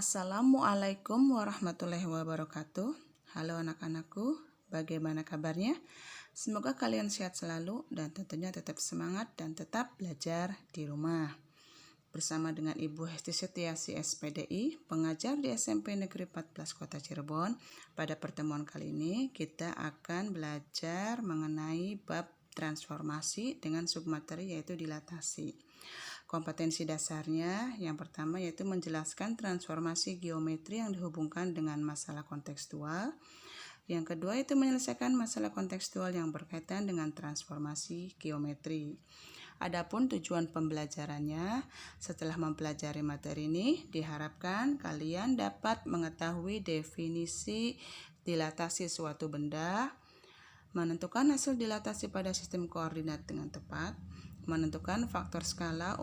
Assalamualaikum warahmatullahi wabarakatuh. Halo anak-anakku, bagaimana kabarnya? Semoga kalian sehat selalu dan tentunya tetap semangat dan tetap belajar di rumah. Bersama dengan Ibu Hesti Setiasi SPDI, pengajar di SMP Negeri 14 Kota Cirebon. Pada pertemuan kali ini kita akan belajar mengenai bab transformasi dengan submateri yaitu dilatasi. Kompetensi dasarnya yang pertama yaitu menjelaskan transformasi geometri yang dihubungkan dengan masalah kontekstual. Yang kedua itu menyelesaikan masalah kontekstual yang berkaitan dengan transformasi geometri. Adapun tujuan pembelajarannya, setelah mempelajari materi ini, diharapkan kalian dapat mengetahui definisi dilatasi suatu benda, menentukan hasil dilatasi pada sistem koordinat dengan tepat, menentukan faktor skala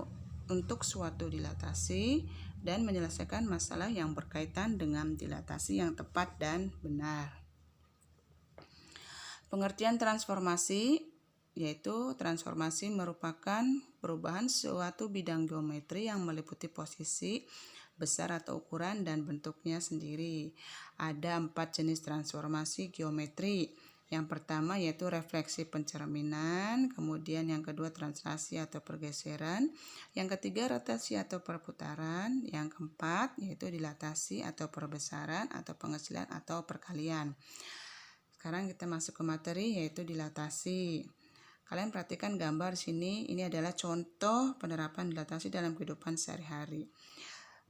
untuk suatu dilatasi, dan menyelesaikan masalah yang berkaitan dengan dilatasi yang tepat dan benar. Pengertian transformasi yaitu transformasi merupakan perubahan suatu bidang geometri yang meliputi posisi, besar atau ukuran, dan bentuknya sendiri. Ada 4 jenis transformasi geometri. Yang pertama yaitu refleksi pencerminan, kemudian yang kedua translasi atau pergeseran, yang ketiga rotasi atau perputaran, yang keempat yaitu dilatasi atau perbesaran atau pengecilan atau perkalian. Sekarang kita masuk ke materi yaitu dilatasi. Kalian perhatikan gambar di sini, ini adalah contoh penerapan dilatasi dalam kehidupan sehari-hari.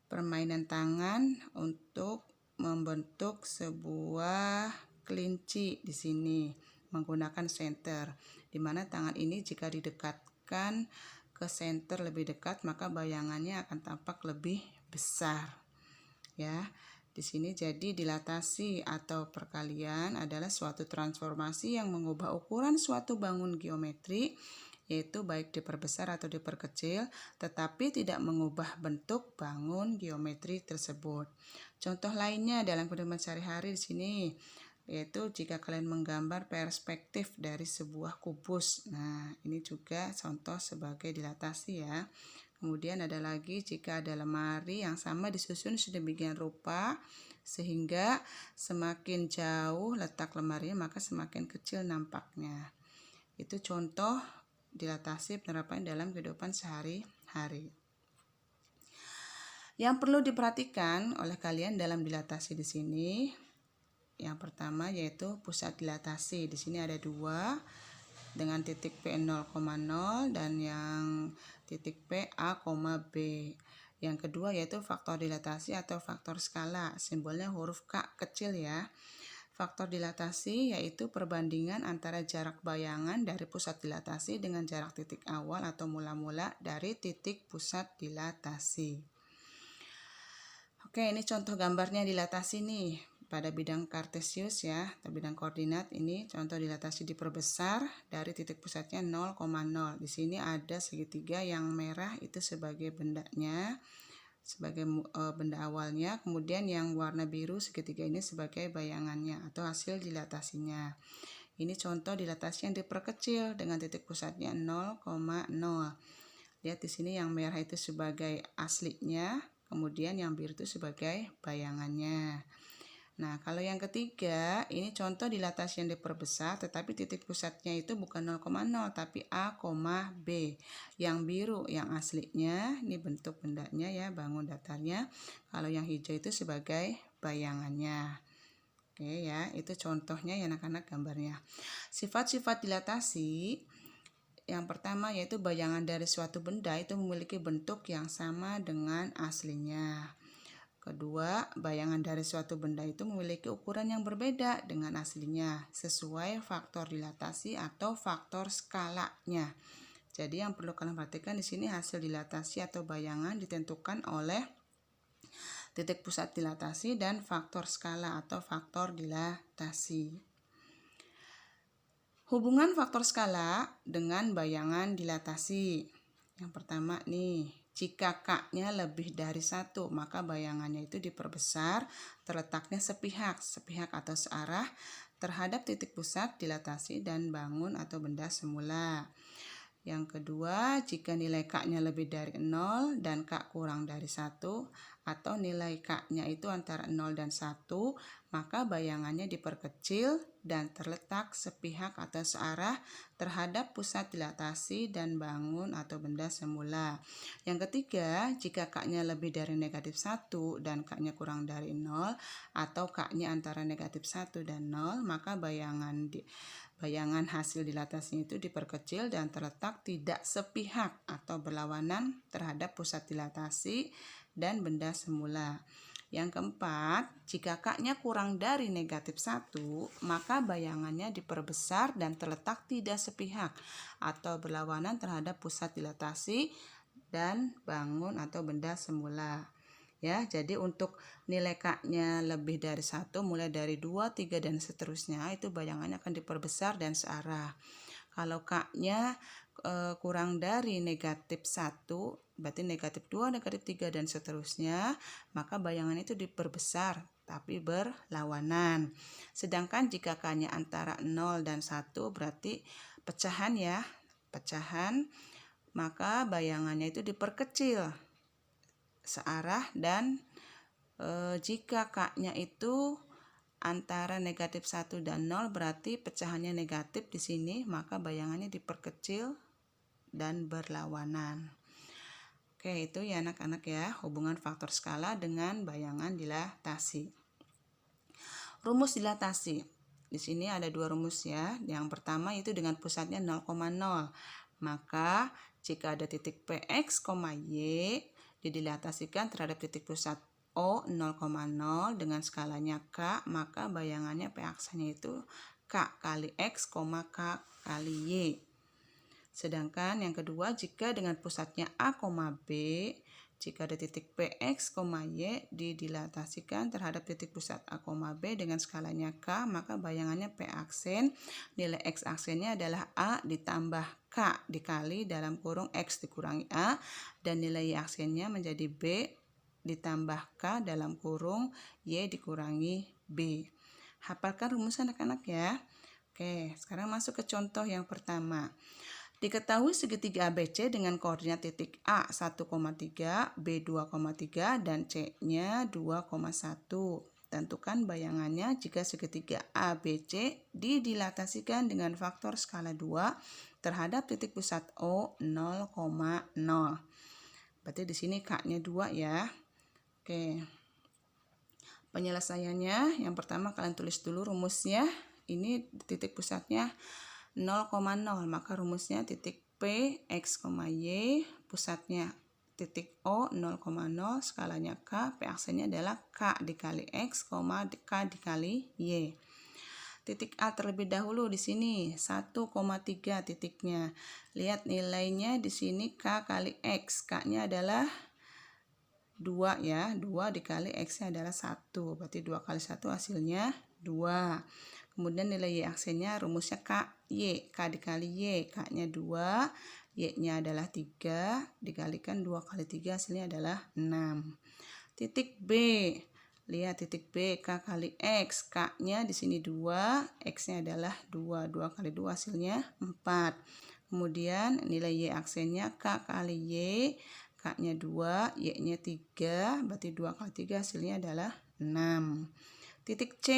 Permainan tangan untuk membentuk sebuah kelinci di sini menggunakan senter, di mana tangan ini jika didekatkan ke senter lebih dekat maka bayangannya akan tampak lebih besar. Ya, di sini jadi dilatasi atau perkalian adalah suatu transformasi yang mengubah ukuran suatu bangun geometri, yaitu baik diperbesar atau diperkecil, tetapi tidak mengubah bentuk bangun geometri tersebut. Contoh lainnya dalam kehidupan sehari-hari di sini yaitu jika kalian menggambar perspektif dari sebuah kubus. Nah, ini juga contoh sebagai dilatasi ya. Kemudian ada lagi jika ada lemari yang sama disusun sedemikian rupa sehingga semakin jauh letak lemarinya maka semakin kecil nampaknya. Itu contoh dilatasi penerapan dalam kehidupan sehari-hari. Yang perlu diperhatikan oleh kalian dalam dilatasi di sini, yang pertama yaitu pusat dilatasi. Di sini ada 2 dengan titik P 0,0 dan yang titik P A, B. Yang kedua yaitu faktor dilatasi atau faktor skala. Simbolnya huruf K kecil ya. Faktor dilatasi yaitu perbandingan antara jarak bayangan dari pusat dilatasi dengan jarak titik awal atau mula-mula dari titik pusat dilatasi. Oke, ini contoh gambarnya dilatasi nih. Pada bidang kartesius ya, atau bidang koordinat ini contoh dilatasi diperbesar dari titik pusatnya 0,0. Di sini ada segitiga yang merah itu sebagai bendanya, sebagai benda awalnya, kemudian yang warna biru segitiga ini sebagai bayangannya atau hasil dilatasinya. Ini contoh dilatasi yang diperkecil dengan titik pusatnya 0,0. Lihat di sini yang merah itu sebagai aslinya, kemudian yang biru itu sebagai bayangannya. Nah, kalau yang ketiga, ini contoh dilatasi yang diperbesar, tetapi titik pusatnya itu bukan 0,0, tapi A, B. Yang biru, yang aslinya, ini bentuk bendanya ya, bangun datarnya. Kalau yang hijau itu sebagai bayangannya. Oke ya, itu contohnya ya anak-anak gambarnya. Sifat-sifat dilatasi, yang pertama yaitu bayangan dari suatu benda itu memiliki bentuk yang sama dengan aslinya. Kedua, bayangan dari suatu benda itu memiliki ukuran yang berbeda dengan aslinya sesuai faktor dilatasi atau faktor skalanya. Jadi yang perlu kalian perhatikan di sini hasil dilatasi atau bayangan ditentukan oleh titik pusat dilatasi dan faktor skala atau faktor dilatasi. Hubungan faktor skala dengan bayangan dilatasi. Yang pertama nih, jika K-nya lebih dari 1, maka bayangannya itu diperbesar, terletaknya sepihak atau searah terhadap titik pusat dilatasi dan bangun atau benda semula. Yang kedua, jika nilai K-nya lebih dari 0 dan K kurang dari 1, atau nilai K-nya itu antara 0 dan 1, maka bayangannya diperkecil dan terletak sepihak atau searah terhadap pusat dilatasi dan bangun atau benda semula. Yang ketiga, jika K-nya lebih dari negatif 1 dan K-nya kurang dari 0, atau K-nya antara negatif 1 dan 0, maka bayangan hasil dilatasi itu diperkecil dan terletak tidak sepihak atau berlawanan terhadap pusat dilatasi dan benda semula. Yang keempat, jika K-nya kurang dari negatif 1, maka bayangannya diperbesar dan terletak tidak sepihak atau berlawanan terhadap pusat dilatasi dan bangun atau benda semula. Ya, jadi untuk nilai K-nya lebih dari 1, mulai dari 2, 3, dan seterusnya, itu bayangannya akan diperbesar dan searah. Kalau K-nya kurang dari negatif 1, berarti negatif 2, negatif 3, dan seterusnya, maka bayangan itu diperbesar tapi berlawanan. Sedangkan jika K-nya antara 0 dan 1, berarti pecahan ya, pecahan, maka bayangannya itu diperkecil searah, dan jika K-nya itu antara negatif 1 dan 0, berarti pecahannya negatif di sini, maka bayangannya diperkecil dan berlawanan. Oke, itu ya anak-anak ya, hubungan faktor skala dengan bayangan dilatasi. Rumus dilatasi. Di sini ada dua rumus ya. Yang pertama itu dengan pusatnya 0,0. Maka jika ada titik Px, Y didilatasikan terhadap titik pusat O 0,0 dengan skalanya K, maka bayangannya P aksanya itu K kali X, K kali Y. Sedangkan yang kedua, jika dengan pusatnya A, B, jika ada titik Px, Y didilatasikan terhadap titik pusat A, B dengan skalanya K, maka bayangannya P aksen, nilai X aksennya adalah A ditambah K dikali dalam kurung X dikurangi A, dan nilai Y aksennya menjadi B ditambah K dalam kurung Y dikurangi B. Hafalkan rumus anak-anak ya. Oke, sekarang masuk ke contoh yang pertama. Diketahui segitiga ABC dengan koordinat titik A 1,3, B 2,3, dan C-nya 2,1. Tentukan bayangannya jika segitiga ABC didilatasikan dengan faktor skala 2 terhadap titik pusat O 0,0. Berarti di sini K-nya 2 ya. Oke. Penyelesaiannya, yang pertama kalian tulis dulu rumusnya. Ini titik pusatnya 0,0, maka rumusnya titik P, X, Y, pusatnya titik O 0,0, skalanya K, P aksennya adalah K dikali X, K dikali Y. Titik A terlebih dahulu di sini 1,3 titiknya. Lihat nilainya di sini K kali X, K-nya adalah 2 ya, 2 dikali X-nya adalah 1, berarti 2 kali 1 hasilnya 2. Kemudian nilai Y aksennya rumusnya K dikali Y, K-nya 2, Y-nya adalah 3, dikalikan 2 kali 3 hasilnya adalah 6. Titik B, lihat titik B, K kali X, K-nya di sini 2, X-nya adalah 2, 2 kali 2 hasilnya 4. Kemudian nilai Y aksennya K kali Y, K-nya 2, Y-nya 3, berarti 2 kali 3 hasilnya adalah 6. Titik C,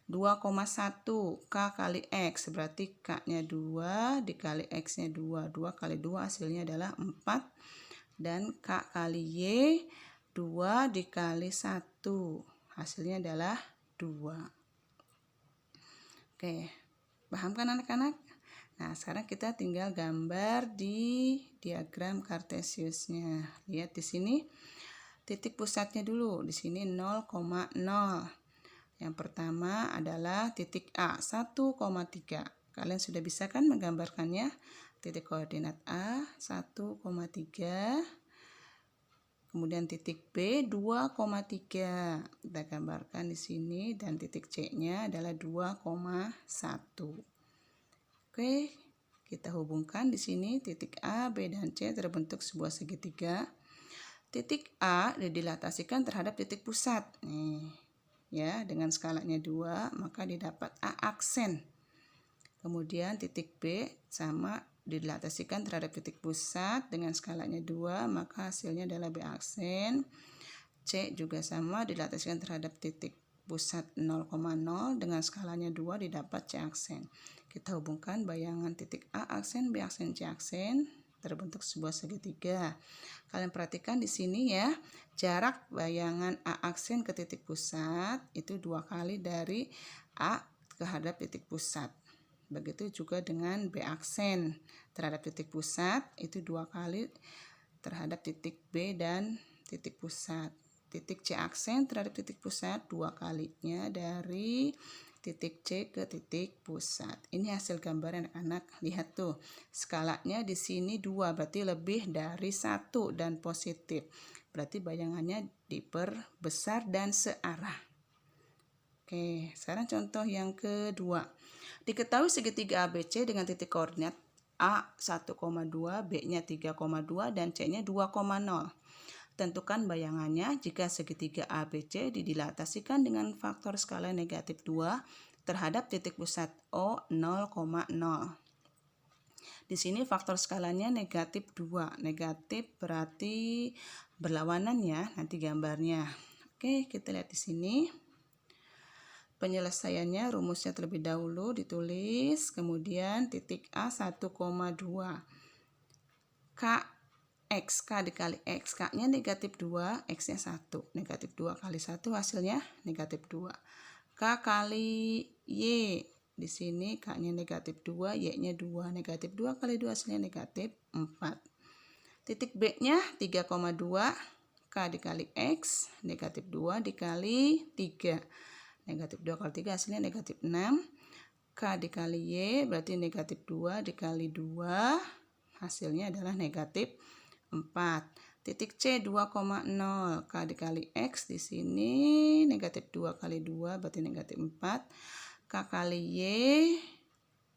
2,1 K kali X, berarti K-nya 2 dikali X-nya 2, 2 kali 2 hasilnya adalah 4, dan K kali Y 2 dikali 1 hasilnya adalah 2. Oke, paham kan anak-anak? Nah, sekarang kita tinggal gambar di diagram kartesiusnya. Lihat di sini titik pusatnya dulu, di sini 0,0. Yang pertama adalah titik A 1,3. Kalian sudah bisa kan menggambarkannya? Titik koordinat A 1,3. Kemudian titik B 2,3. Kita gambarkan di sini, dan titik C-nya adalah 2,1. Oke, kita hubungkan di sini titik A, B, dan C terbentuk sebuah segitiga. Titik A didilatasikan terhadap titik pusat. Nih, ya, dengan skalanya 2, maka didapat A aksen. Kemudian titik B sama didilatasikan terhadap titik pusat dengan skalanya 2, maka hasilnya adalah B aksen. C juga sama, didilatasikan terhadap titik pusat 0,0 dengan skalanya 2 didapat C aksen. Kita hubungkan bayangan titik A aksen, B aksen, C aksen, terbentuk sebuah segitiga. Kalian perhatikan di sini ya, jarak bayangan A aksen ke titik pusat itu 2 kali dari A terhadap titik pusat. Begitu juga dengan B aksen terhadap titik pusat itu 2 kali terhadap titik B dan titik pusat. Titik C aksen terhadap titik pusat 2 kalinya dari titik C ke titik pusat. Ini hasil gambar anak-anak. Lihat tuh, skalanya di sini 2, berarti lebih dari 1 dan positif. Berarti bayangannya diperbesar dan searah. Oke, sekarang contoh yang kedua. Diketahui segitiga ABC dengan titik koordinat A 1,2, B-nya 3,2 dan C-nya 2,0. Tentukan bayangannya jika segitiga ABC didilatasikan dengan faktor skala negatif 2 terhadap titik pusat O 0,0. Di sini faktor skalanya negatif 2. Negatif berarti berlawanan ya, nanti gambarnya. Oke, kita lihat di sini. Penyelesaiannya rumusnya terlebih dahulu ditulis, kemudian titik A 1,2. K dikali X, K-nya negatif 2, X-nya 1. Negatif 2 kali 1 hasilnya negatif 2. K kali Y, di sini K-nya negatif 2, Y-nya 2. Negatif 2 kali 2 hasilnya negatif 4. Titik B-nya 3,2, K dikali X, negatif 2 dikali 3. Negatif 2 kali 3 hasilnya negatif 6. K dikali Y berarti negatif 2 dikali 2, hasilnya adalah negatif 4. Titik C 2,0, K dikali X di sini negatif 2 kali 2 berarti negatif 4. K kali Y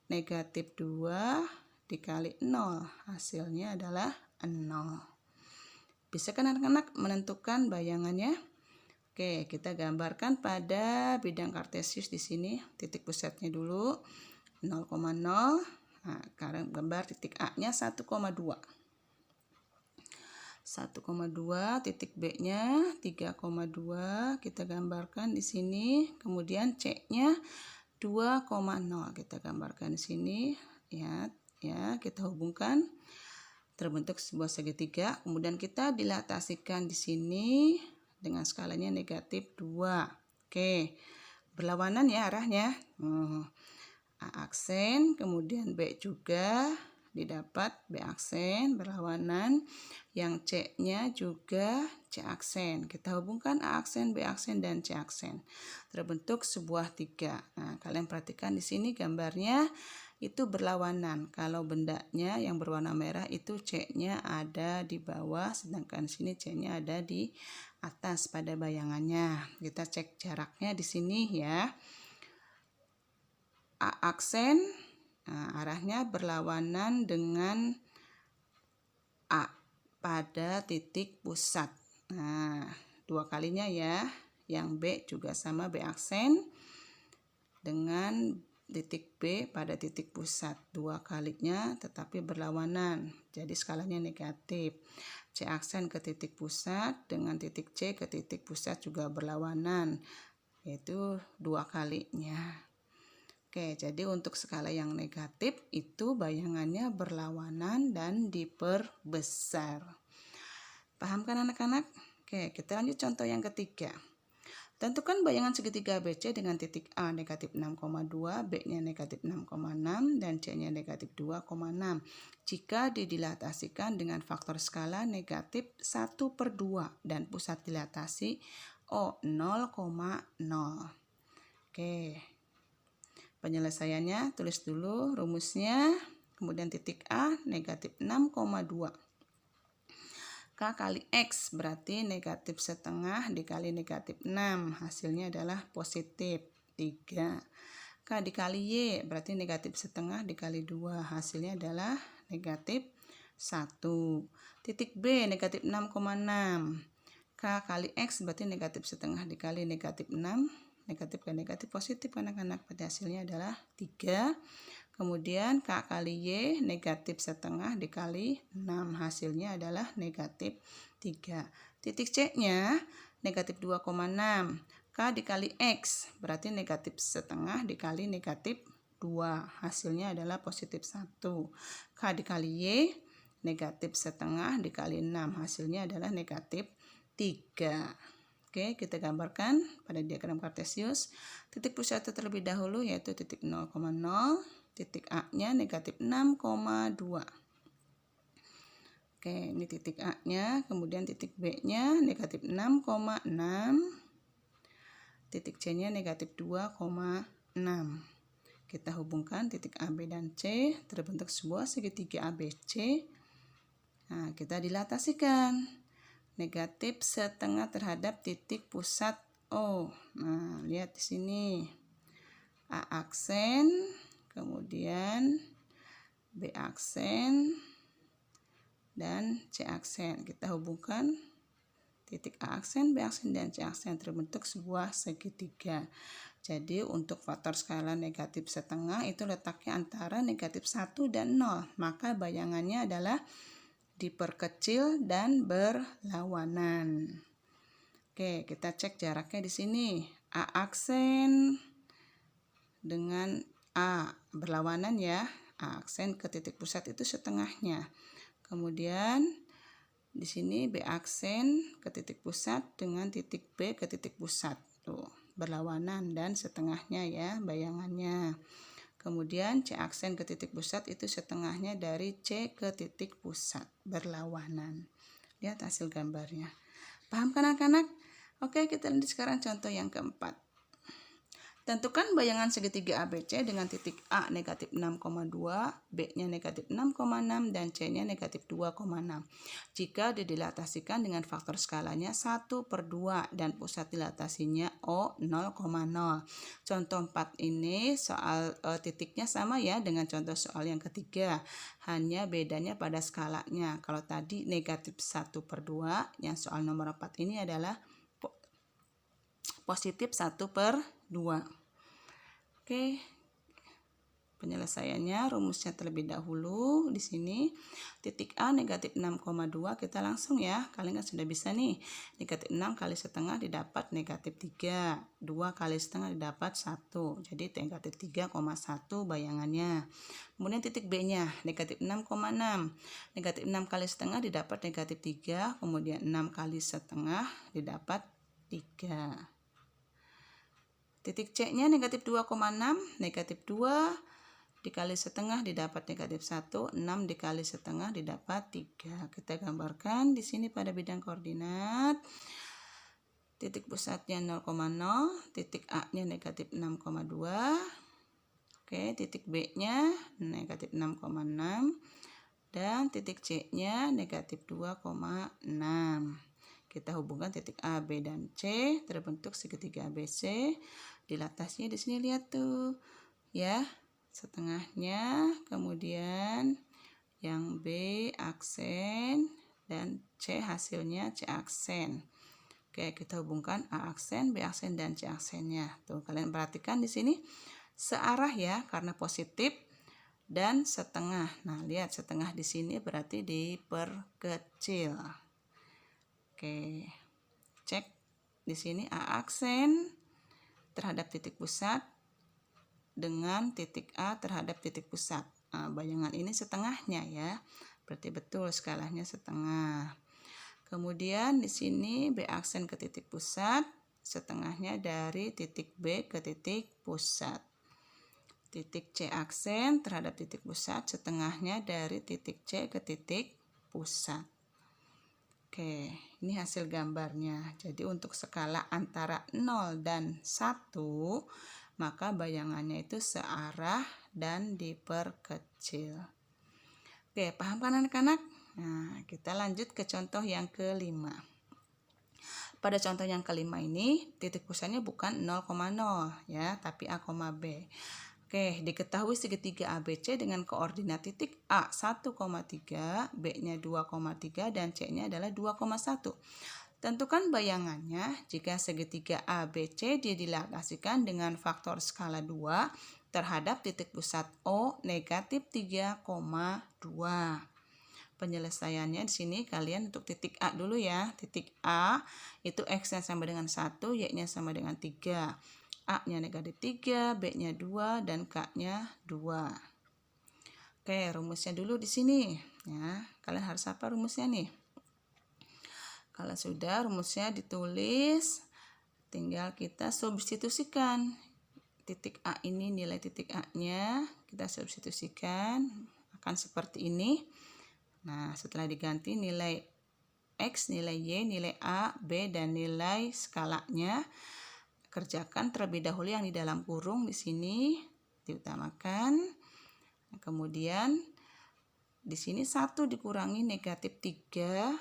negatif 2 dikali 0, hasilnya adalah 0. Bisa kan anak-anak menentukan bayangannya? Oke, kita gambarkan pada bidang kartesius di sini. Titik pusatnya dulu 0,0. Nah, sekarang gambar titik A-nya 1,2. 1,2, titik B-nya 3,2 kita gambarkan di sini. Kemudian C-nya 2,0 kita gambarkan di sini. Lihat ya, kita hubungkan terbentuk sebuah segitiga. Kemudian kita dilatasikan di sini dengan skalanya negatif 2. Oke, berlawanan ya arahnya. A aksen, kemudian B juga didapat B aksen berlawanan, yang C-nya juga C aksen. Kita hubungkan A aksen, B aksen, dan C aksen. Terbentuk sebuah 3. Nah, kalian perhatikan di sini gambarnya itu berlawanan. Kalau bendanya yang berwarna merah itu C-nya ada di bawah, sedangkan di sini C-nya ada di atas pada bayangannya. Kita cek jaraknya di sini ya. A aksen, nah, arahnya berlawanan dengan A pada titik pusat. Nah, 2 kalinya ya. Yang B juga sama B aksen dengan titik B pada titik pusat. 2 kalinya tetapi berlawanan. Jadi skalanya negatif. C aksen ke titik pusat dengan titik C ke titik pusat juga berlawanan. Yaitu 2 kalinya. Oke, jadi untuk skala yang negatif itu bayangannya berlawanan dan diperbesar. Paham kan anak-anak? Oke, kita lanjut contoh yang ketiga. Tentukan bayangan segitiga ABC dengan titik A negatif 6,2, B-nya negatif 6,6, dan C-nya negatif 2,6. Jika didilatasikan dengan faktor skala negatif 1/2 dan pusat dilatasi O 0,0. Oke. Penyelesaiannya tulis dulu rumusnya, kemudian titik A negatif 6,2. K kali X berarti negatif setengah dikali negatif 6, hasilnya adalah positif 3. K dikali Y berarti negatif setengah dikali 2, hasilnya adalah negatif 1. Titik B negatif 6,6. K kali X berarti negatif setengah dikali negatif 6. Negatif ke negatif positif anak-anak, pada hasilnya adalah 3. K Kemudian K kali Y negatif setengah dikali 6. Hasilnya adalah negatif 3. Titik C-nya negatif 2,6. K dikali X berarti negatif setengah dikali negatif 2. Hasilnya adalah positif 1. K dikali Y negatif setengah dikali 6. Hasilnya adalah negatif 3. Oke, kita gambarkan pada diagram kartesius. Titik pusatnya terlebih dahulu yaitu titik 0,0. Titik A-nya negatif 6,2. Oke, ini titik A-nya. Kemudian titik B-nya negatif 6,6. Titik C-nya negatif 2,6. Kita hubungkan titik A, B, dan C. Terbentuk sebuah segitiga ABC. Nah, kita dilatasikan. Negatif setengah terhadap titik pusat O. Nah, lihat di sini. A aksen, kemudian B aksen, dan C aksen. Kita hubungkan titik A aksen, B aksen, dan C aksen, terbentuk sebuah segitiga. Jadi untuk faktor skala negatif setengah itu letaknya antara negatif 1 dan 0. Maka bayangannya adalah diperkecil dan berlawanan. Oke, kita cek jaraknya di sini. A aksen dengan A berlawanan ya. A aksen ke titik pusat itu setengahnya. Kemudian di sini B aksen ke titik pusat dengan titik B ke titik pusat. Tuh, berlawanan dan setengahnya ya bayangannya. Kemudian C aksen ke titik pusat itu setengahnya dari C ke titik pusat, berlawanan. Lihat hasil gambarnya. Paham kan anak-anak? Oke, kita lanjut sekarang contoh yang keempat. Tentukan bayangan segitiga ABC dengan titik A negatif 6,2, B-nya negatif 6,6, dan C-nya negatif 2,6. Jika didilatasikan dengan faktor skalanya 1/2 dan pusat dilatasinya O 0,0. Contoh 4 ini soal titiknya sama ya dengan contoh soal yang ketiga. Hanya bedanya pada skalanya. Kalau tadi negatif 1/2, yang soal nomor 4 ini adalah positif 1/2. Oke, penyelesaiannya rumusnya terlebih dahulu di sini. Titik A negatif 6,2 kita langsung ya. Kalian kan sudah bisa nih. Negatif 6 kali setengah didapat negatif 3. 2 kali setengah didapat 1. Jadi negatif 3,1 bayangannya. Kemudian titik B-nya negatif 6,6. Negatif 6 kali setengah didapat negatif 3. Kemudian 6 kali setengah didapat 3. Titik C-nya negatif 2,6, negatif 2 dikali setengah didapat negatif 1, 6 dikali setengah didapat 3. Kita gambarkan di sini pada bidang koordinat. Titik pusatnya 0,0, titik A-nya negatif 6,2. Oke, titik B-nya negatif 6,6 dan titik C-nya negatif 2,6. Kita hubungkan titik A, B, dan C, terbentuk segitiga ABC. Dilatasinya di sini lihat tuh, ya, setengahnya, kemudian yang B aksen dan C hasilnya C aksen. Oke, kita hubungkan A aksen, B aksen, dan C aksennya. Tuh, kalian perhatikan di sini searah ya, karena positif dan setengah. Nah, lihat setengah di sini berarti diperkecil. Oke, cek di sini A aksen terhadap titik pusat dengan titik A terhadap titik pusat. Nah, bayangan ini setengahnya ya, berarti betul skalanya setengah. Kemudian di sini B aksen ke titik pusat, setengahnya dari titik B ke titik pusat. Titik C aksen terhadap titik pusat, setengahnya dari titik C ke titik pusat. Oke, ini hasil gambarnya. Jadi untuk skala antara 0 dan 1, maka bayangannya itu searah dan diperkecil. Oke, paham kan anak-anak? Nah, kita lanjut ke contoh yang kelima. Pada contoh yang kelima ini, titik pusatnya bukan 0,0 ya, tapi A, B. Oke, diketahui segitiga ABC dengan koordinat titik A 1,3, B-nya 2,3, dan C-nya adalah 2,1. Tentukan bayangannya jika segitiga ABC didilatasikan dengan faktor skala 2 terhadap titik pusat O negatif 3,2. Penyelesaiannya di sini kalian untuk titik A dulu ya. Titik A itu X-nya sama dengan 1, Y-nya sama dengan 3. A-nya negatif 3, B-nya 2, dan K-nya 2. Oke, rumusnya dulu di sini. Ya, kalian harus apa rumusnya nih? Kalau sudah rumusnya ditulis, tinggal kita substitusikan. Titik A ini nilai titik A-nya kita substitusikan akan seperti ini. Nah, setelah diganti nilai X, nilai Y, nilai A, B, dan nilai skalanya, kerjakan terlebih dahulu yang di dalam kurung di sini diutamakan. Kemudian di sini 1 dikurangi negatif 3,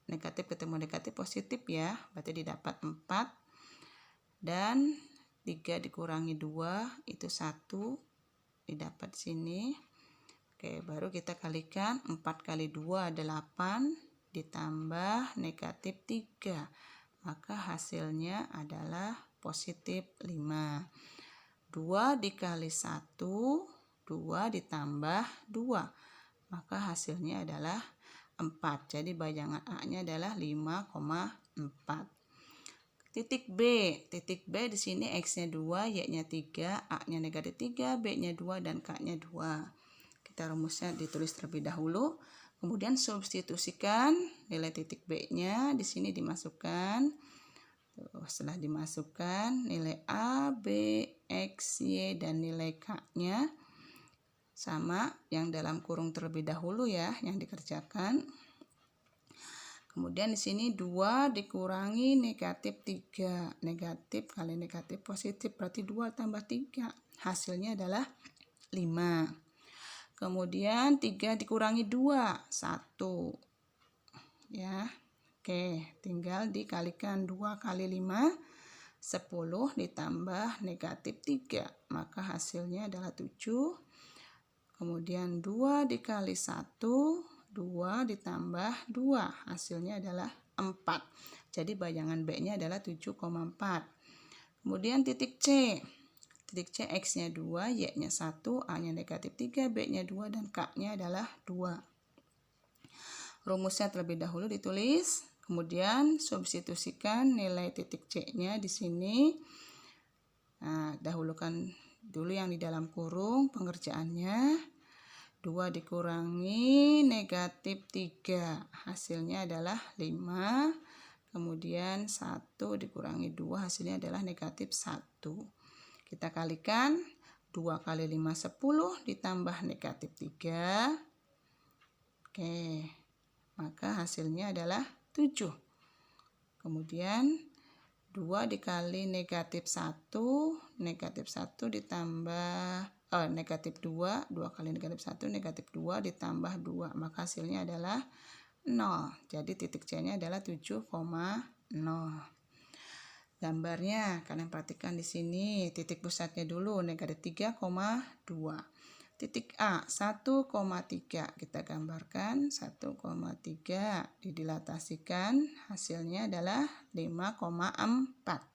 negatif ketemu negatif positif ya, berarti didapat 4. Dan 3 dikurangi 2 itu 1, didapat sini. Oke, baru kita kalikan 4 kali 2 8 ditambah negatif 3. Maka hasilnya adalah positif 5. 2 dikali 1, 2 ditambah 2. Maka hasilnya adalah 4. Jadi bayangan A-nya adalah 5,4. Titik B. Titik B di sini X-nya 2, Y-nya 3, A-nya negatif 3, B-nya 2, dan K-nya 2. Kita rumusnya ditulis terlebih dahulu, kemudian substitusikan nilai titik B-nya di sini dimasukkan. Setelah dimasukkan nilai A, B, X, Y, dan nilai K-nya sama yang dalam kurung terlebih dahulu ya yang dikerjakan. Kemudian di sini 2 dikurangi negatif 3. Negatif kali negatif positif berarti 2 tambah 3. Hasilnya adalah 5. Kemudian 3 dikurangi 2, 1. Ya. Oke, tinggal dikalikan 2 kali 5, 10 ditambah negatif 3. Maka hasilnya adalah 7. Kemudian 2 dikali 1, 2 ditambah 2. Hasilnya adalah 4. Jadi bayangan B-nya adalah 7,4. Kemudian titik C. Titik C X-nya 2, Y-nya 1, A-nya negatif 3, B-nya 2, dan K-nya adalah 2. Rumusnya terlebih dahulu ditulis, kemudian substitusikan nilai titik C-nya di sini. Nah, dahulukan dulu yang di dalam kurung pengerjaannya. 2 dikurangi negatif 3, hasilnya adalah 5. Kemudian 1 dikurangi 2, hasilnya adalah negatif 1. Kita kalikan 2 kali 5 10 ditambah negatif 3. Oke, maka hasilnya adalah 7. Kemudian 2 dikali negatif 1, negatif 1 ditambah negatif 2, 2 kali negatif 1, negatif 2 ditambah 2. Maka hasilnya adalah 0. Jadi titik C-nya adalah 7,0. Gambarnya kalian perhatikan di sini, titik pusatnya dulu negatif 3,2. Titik A 1,3 kita gambarkan, 1,3 didilatasikan, hasilnya adalah 5,4.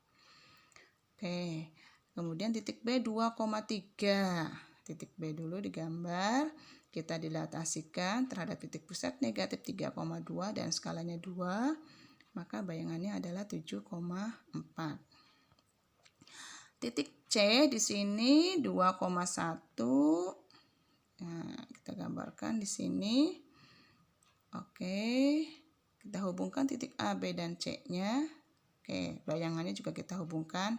Oke, kemudian titik B 2,3. Titik B dulu digambar, kita dilatasikan terhadap titik pusat negatif 3,2 dan skalanya 2. Maka bayangannya adalah 7,4. Titik C di sini 2,1. Nah, kita gambarkan di sini. Oke, kita hubungkan titik A, B, dan C-nya. Oke, bayangannya juga kita hubungkan.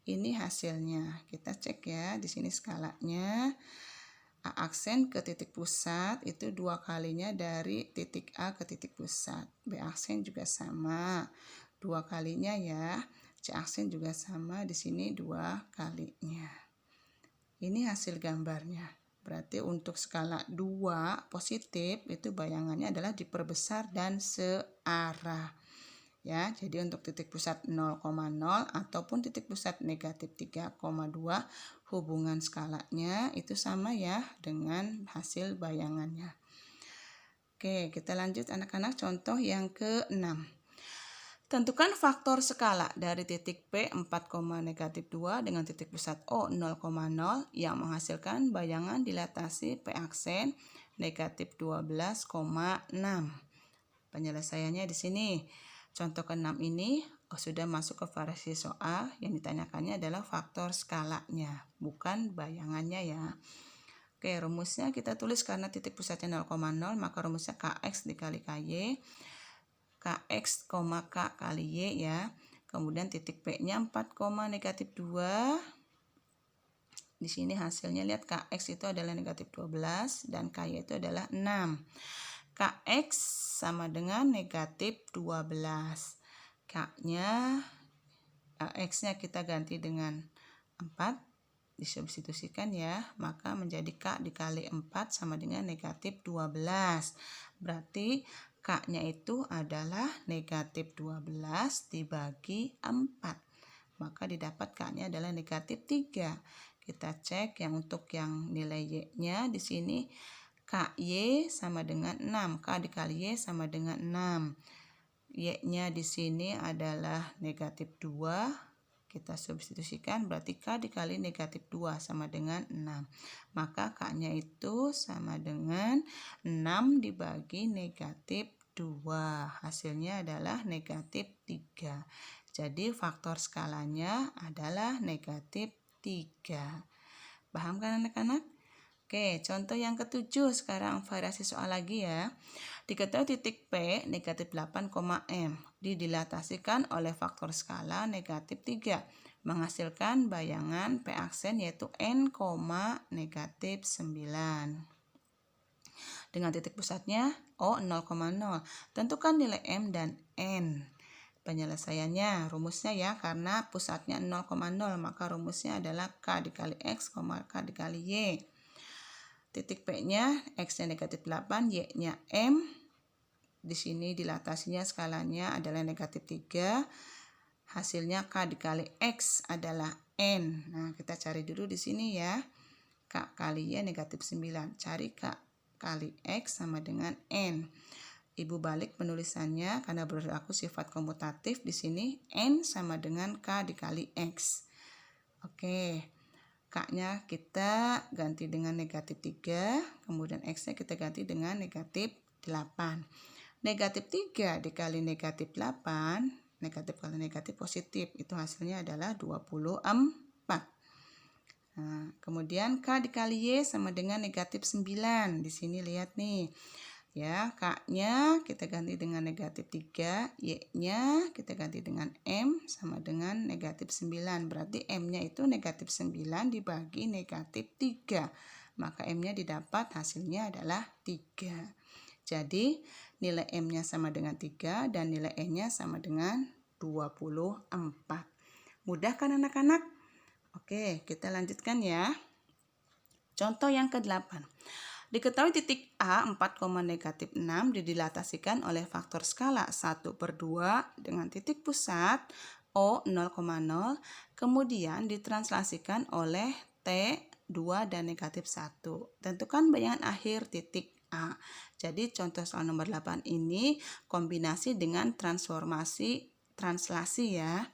Ini hasilnya. Kita cek ya, di sini skalanya. A aksen ke titik pusat itu 2 kalinya dari titik A ke titik pusat. B aksen juga sama 2 kalinya ya. C aksen juga sama, di sini 2 kalinya. Ini hasil gambarnya. Berarti untuk skala 2 positif itu bayangannya adalah diperbesar dan searah. Ya, jadi untuk titik pusat 0,0 ataupun titik pusat negatif 3,2, hubungan skalanya itu sama ya dengan hasil bayangannya. Oke, kita lanjut anak-anak, contoh yang ke-6. Tentukan faktor skala dari titik P 4, negatif 2 dengan titik pusat O 0,0 yang menghasilkan bayangan dilatasi P aksen negatif 12,6. Penyelesaiannya di sini. Contoh ke-6 ini sudah masuk ke variasi soal, yang ditanyakannya adalah faktor skalanya, bukan bayangannya ya. Oke, rumusnya kita tulis karena titik pusatnya 0,0, maka rumusnya Kx dikali Ky. Kx, K kali Y ya. Kemudian titik P-nya 4, negatif 2. Di sini hasilnya lihat Kx itu adalah negatif 12 dan Ky itu adalah 6. Kx sama dengan negatif 12. K-nya, X-nya kita ganti dengan 4. Disubstitusikan ya, maka menjadi K dikali 4 sama dengan negatif 12. Berarti K-nya itu adalah negatif 12 dibagi 4. Maka didapat K-nya adalah negatif 3. Kita cek yang untuk yang nilai Y-nya di sini KY sama dengan 6. K dikali Y sama dengan 6. Y-nya di sini adalah negatif 2. Kita substitusikan berarti K dikali negatif 2 sama dengan 6. Maka K-nya itu sama dengan 6 dibagi negatif 2. Hasilnya adalah negatif 3. Jadi faktor skalanya adalah negatif 3. Paham kan anak-anak? Oke, contoh yang ke-7 sekarang variasi soal lagi ya. Diketahui titik P negatif 8, M didilatasikan oleh faktor skala negatif 3 menghasilkan bayangan P aksen yaitu N, negatif 9. Dengan titik pusatnya O 0,0. Tentukan nilai M dan N. Penyelesaiannya rumusnya ya, karena pusatnya 0,0 maka rumusnya adalah K dikali X, K dikali Y. Titik P-nya X-nya negatif 8, Y-nya M. Di sini dilatasinya skalanya adalah negatif 3. Hasilnya K dikali X adalah N. Nah, kita cari dulu di sini ya. K kali Y negatif 9. Cari K kali X sama dengan N. Ibu balik penulisannya karena berlaku sifat komutatif di sini. N sama dengan K dikali X. Oke. K-nya kita ganti dengan negatif 3, kemudian X-nya kita ganti dengan negatif 8. Negatif 3 dikali negatif 8, negatif kali negatif positif, itu hasilnya adalah 24. Nah, kemudian K dikali Y sama dengan negatif 9. Di sini lihat nih. Ya, K-nya kita ganti dengan negatif 3, Y-nya kita ganti dengan M sama dengan negatif 9. Berarti M-nya itu negatif 9 dibagi negatif 3. Maka M-nya didapat hasilnya adalah 3. Jadi nilai M-nya sama dengan 3 dan nilai N-nya sama dengan 24. Mudah kan anak-anak? Oke, kita lanjutkan ya. Contoh yang ke-8. Diketahui titik A 4, negatif 6 didilatasikan oleh faktor skala 1/2 dengan titik pusat O 0,0 kemudian ditranslasikan oleh T 2 dan negatif 1. Tentukan bayangan akhir titik A. Jadi contoh soal nomor 8 ini kombinasi dengan translasi ya.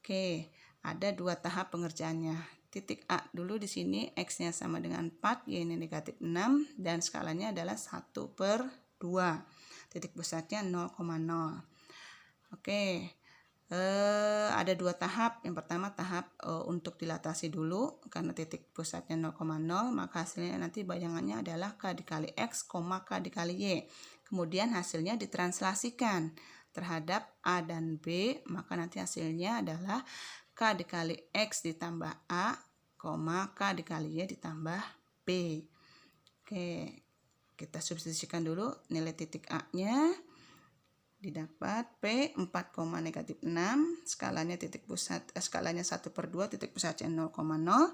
Oke, ada 2 tahap pengerjaannya. Titik A dulu di sini X-nya sama dengan 4, Y-nya negatif 6 dan skalanya adalah 1/2. Titik pusatnya 0,0. Oke. Ada 2 tahap. Yang pertama tahap untuk dilatasi dulu karena titik pusatnya 0,0 maka hasilnya nanti bayangannya adalah K dikali X, K dikali Y. Kemudian hasilnya ditranslasikan terhadap A dan B, maka nanti hasilnya adalah K dikali X ditambah A, K dikali Y ditambah B. Oke, kita substitusikan dulu nilai titik A-nya. Didapat P 4, negatif 6, skalanya titik pusat skalanya 1/2, titik pusatnya 0,0.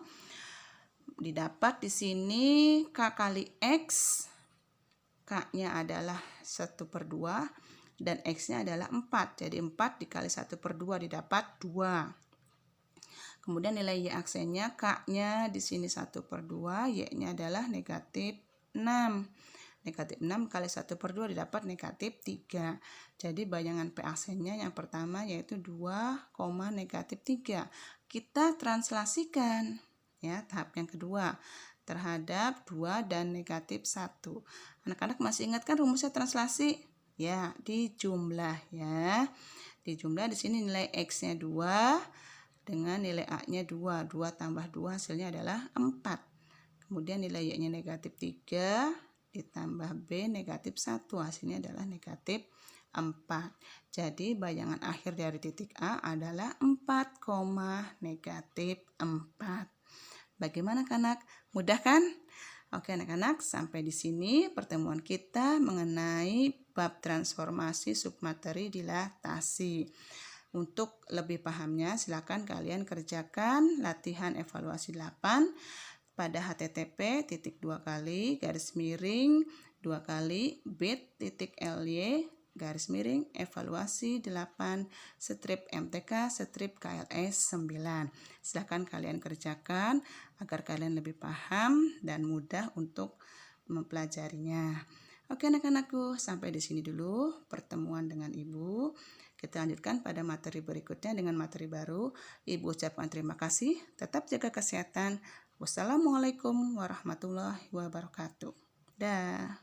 Didapat di sini K kali X. K-nya adalah 1/2 dan X-nya adalah 4. Jadi 4 dikali 1/2 didapat 2. Kemudian nilai Y aksennya K-nya di sini 1/2, Y-nya adalah negatif 6. Negatif 6 kali 1/2 didapat negatif 3. Jadi bayangan PAC-nya yang pertama yaitu 2, negatif 3. Kita translasikan ya tahap yang kedua terhadap 2 dan negatif 1. Anak-anak masih ingat kan rumusnya translasi? Ya, dijumlah ya. Dijumlah di sini nilai X-nya 2 dengan nilai A-nya 2. 2 tambah 2 hasilnya adalah 4. Kemudian nilai Y-nya negatif 3 ditambah B negatif 1 hasilnya adalah negatif 4. Jadi bayangan akhir dari titik A adalah 4, negatif 4. Bagaimana anak? Mudah kan? Oke anak-anak, sampai di sini pertemuan kita mengenai bab transformasi submateri dilatasi. Untuk lebih pahamnya silakan kalian kerjakan latihan evaluasi 8 pada http://bit.2kali/bit.ly/evaluasi 8 /MTK KLS 9. Silahkan kalian kerjakan agar kalian lebih paham dan mudah untuk mempelajarinya. Oke anak-anakku, sampai di sini dulu pertemuan dengan Ibu. Kita lanjutkan pada materi berikutnya dengan materi baru. Ibu ucapkan terima kasih, tetap jaga kesehatan. Wassalamualaikum warahmatullahi wabarakatuh. Dah.